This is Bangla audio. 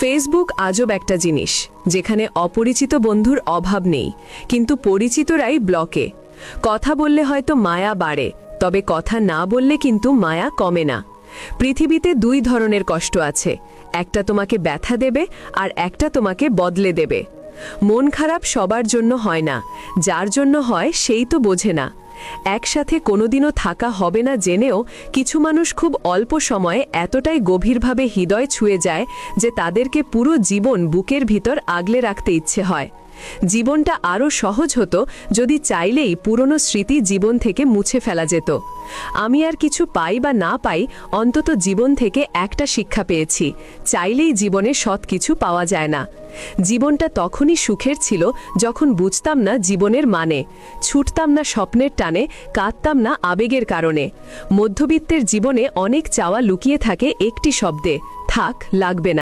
ফেসবুক আজব একটা জিনিস, যেখানে অপরিচিত বন্ধুর অভাব নেই, কিন্তু পরিচিতরাই ব্লকে। কথা বললে হয়তো মায়া বাড়ে, তবে কথা না বললে কিন্তু মায়া কমে না। পৃথিবীতে দুই ধরনের কষ্ট আছে, একটা তোমাকে ব্যথা দেবে আর একটা তোমাকে বদলে দেবে। মন খারাপ সবার জন্য হয় না, যার জন্য হয় সেই তো বোঝে না। একসাথে কোনোদিনও থাকা হবে না জেনেও কিছু মানুষ খুব অল্প সময়ে এতটাই গভীরভাবে হৃদয় ছুঁয়ে যায় যে তাদেরকে পুরো জীবন বুকের ভিতর আগলে রাখতে ইচ্ছে হয়। জীবনটা আরও সহজ হতো যদি চাইলেই পুরনো স্মৃতি জীবন থেকে মুছে ফেলা যেত। আমি আর কিছু পাই বা না পাই, অন্তত জীবন থেকে একটা শিক্ষা পেয়েছি, চাইলেই জীবনে সৎ কিছু পাওয়া যায় না। জীবনটা তখনই সুখের ছিল যখন বুঝতাম না জীবনের মানে, ছুটতাম না স্বপ্নের টানে, কাঁদতাম না আবেগের কারণে। মধ্যবিত্তের জীবনে অনেক চাওয়া লুকিয়ে থাকে একটি শব্দে, থাক, লাগবে না।